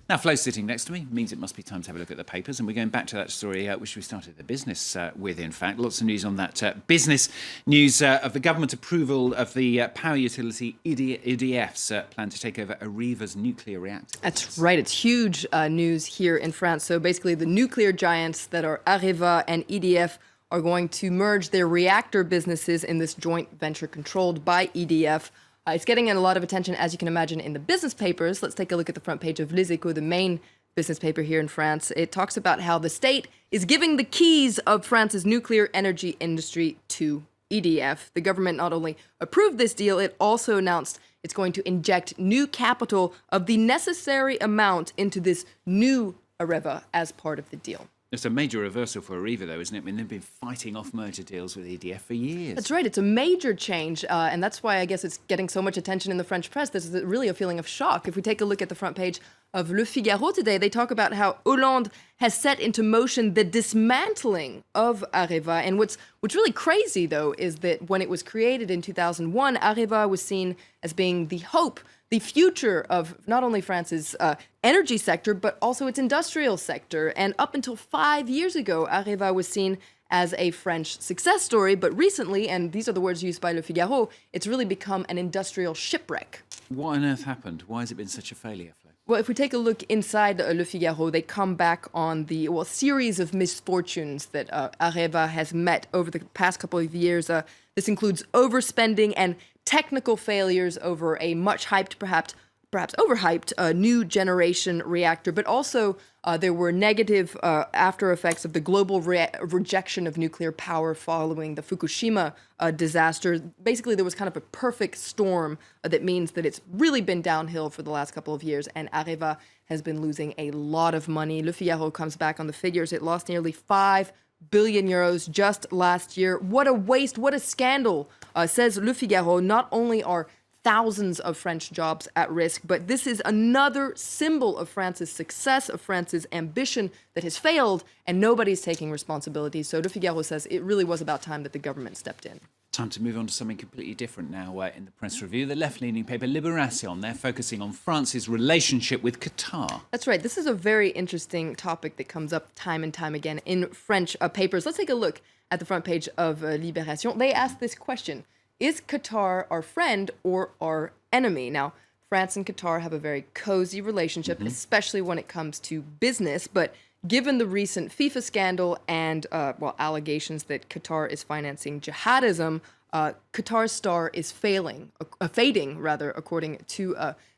Now, Flo's sitting next to me, means it must be time to have a look at the papers, and we're going back to that story which we started the business with, in fact. Lots of news on that business news of the government approval of the power utility EDF's plan to take over Areva's nuclear reactor. That's right. It's huge news here in France. So basically, the nuclear giants that are Areva and EDF are going to merge their reactor businesses in this joint venture controlled by EDF. It's getting a lot of attention, as you can imagine, in the business papers. Let's take a look at the front page of Les Echos, the main business paper here in France. It talks about how the state is giving the keys of France's nuclear energy industry to EDF. The government not only approved this deal, it also announced it's going to inject new capital of the necessary amount into this new Areva as part of the deal. It's a major reversal for Areva, though, isn't it? I mean, they've been fighting off merger deals with EDF for years. That's right. It's a major change, and that's why I guess it's getting so much attention in the French press. There's really a feeling of shock. If we take a look at the front page of Le Figaro today, they talk about how Hollande has set into motion the dismantling of Areva. And what's really crazy, though, is that when it was created in 2001, Areva was seen as being the hope, the future of not only France's energy sector, but also its industrial sector. And up until 5 years ago, Areva was seen as a French success story. But recently, and these are the words used by Le Figaro, it's really become an industrial shipwreck. What on earth happened? Why has it been such a failure, Flo? Well, if we take a look inside Le Figaro, they come back on the series of misfortunes that Areva has met over the past couple of years. This includes overspending and technical failures over a much hyped, perhaps overhyped new generation reactor, but also there were negative after effects of the global rejection of nuclear power following the Fukushima disaster. Basically, there was kind of a perfect storm that means that it's really been downhill for the last couple of years, and Areva has been losing a lot of money. Le Figaro comes back on the figures. It lost nearly 5 billion euros just last year. What a waste, what a scandal, says Le Figaro. Not only are thousands of French jobs at risk, but this is another symbol of France's success, of France's ambition that has failed, and nobody's taking responsibility. So Le Figaro says it really was about time that the government stepped in. Time to move on to something completely different now in the press review. The left-leaning paper Libération, they're focusing on France's relationship with Qatar. That's right. This is a very interesting topic that comes up time and time again in French papers. Let's take a look at the front page of Libération. They ask this question: is Qatar our friend or our enemy? Now, France and Qatar have a very cozy relationship, especially when it comes to business, but given the recent FIFA scandal and allegations that Qatar is financing jihadism, Qatar's star is fading, according to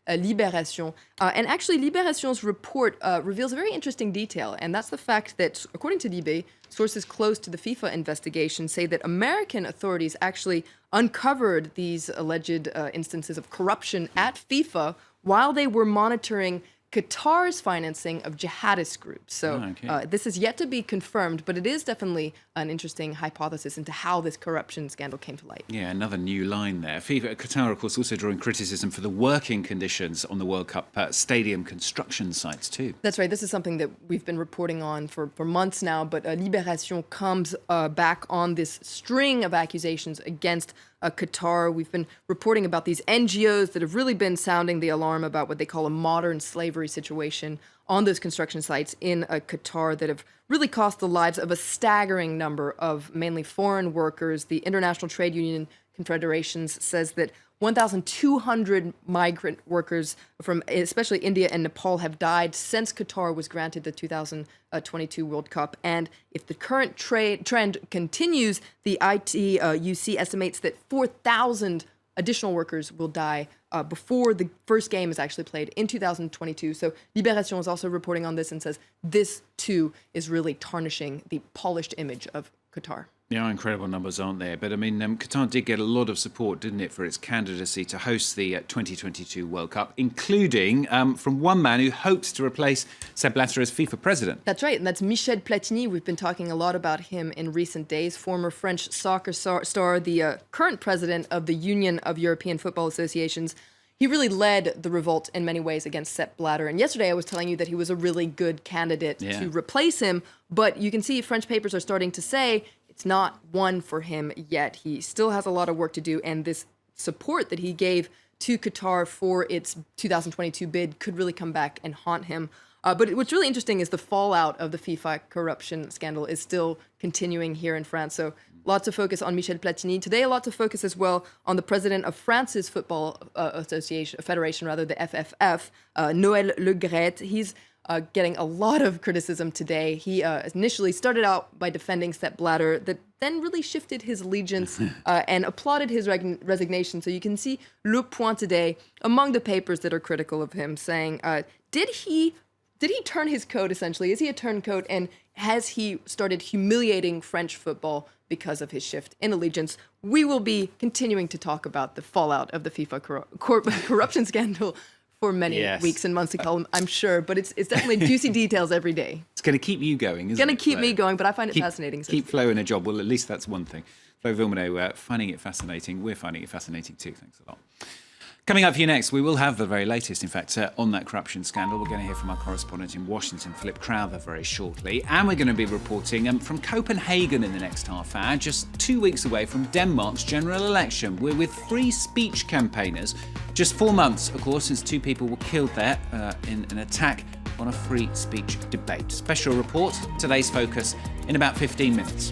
Libération. And actually, Libération's report reveals a very interesting detail, and that's the fact that, according to Libé, sources close to the FIFA investigation say that American authorities actually uncovered these alleged instances of corruption at FIFA while they were monitoring Qatar's financing of jihadist groups. So this is yet to be confirmed, but it is definitely an interesting hypothesis into how this corruption scandal came to light. Yeah, another new line there. Qatar, of course, also drawing criticism for the working conditions on the World Cup stadium construction sites too. That's right. This is something that we've been reporting on for months now, but Libération comes back on this string of accusations against Qatar. We've been reporting about these NGOs that have really been sounding the alarm about what they call a modern slavery situation on those construction sites in Qatar that have really cost the lives of a staggering number of mainly foreign workers. The International Trade Union Confederations says that 1,200 migrant workers from especially India and Nepal have died since Qatar was granted the 2022 World Cup. And if the current trend continues, the ITUC estimates that 4,000 additional workers will die before the first game is actually played in 2022. So Libération is also reporting on this and says this, too, is really tarnishing the polished image of Qatar. Yeah, incredible numbers, aren't there? But I mean, Qatar did get a lot of support, didn't it, for its candidacy to host the 2022 World Cup, including from one man who hopes to replace Sepp Blatter as FIFA president. That's right, and that's Michel Platini. We've been talking a lot about him in recent days. Former French soccer star, the current president of the Union of European Football Associations. He really led the revolt in many ways against Sepp Blatter. And yesterday I was telling you that he was a really good candidate to replace him. But you can see French papers are starting to say it's not one for him yet. He still has a lot of work to do. And this support that he gave to Qatar for its 2022 bid could really come back and haunt him. But what's really interesting is the fallout of the FIFA corruption scandal is still continuing here in France. So lots of focus on Michel Platini. Today, a lot of focus as well on the president of France's football federation, the FFF, Noël Le Graët. He's getting a lot of criticism today. He initially started out by defending Sepp Blatter, that then really shifted his allegiance and applauded his resignation. So you can see Le Point today among the papers that are critical of him, saying, did he turn his coat, essentially? Is he a turncoat? And has he started humiliating French football because of his shift in allegiance? We will be continuing to talk about the fallout of the FIFA corruption scandal for many weeks and months to come, I'm sure. But it's definitely juicy details every day. It's going to keep you going, isn't it? It's going to keep me going, but I find it fascinating. Keep Flo in a job. Well, at least that's one thing. Flo Vilmano, finding it fascinating. We're finding it fascinating too. Thanks a lot. Coming up for you next, we will have the very latest, in fact, on that corruption scandal. We're going to hear from our correspondent in Washington, Philip Crowther, very shortly. And we're going to be reporting from Copenhagen in the next half hour, just 2 weeks away from Denmark's general election. We're with free speech campaigners. Just 4 months, of course, since 2 people were killed there in an attack on a free speech debate. Special report, today's focus, in about 15 minutes.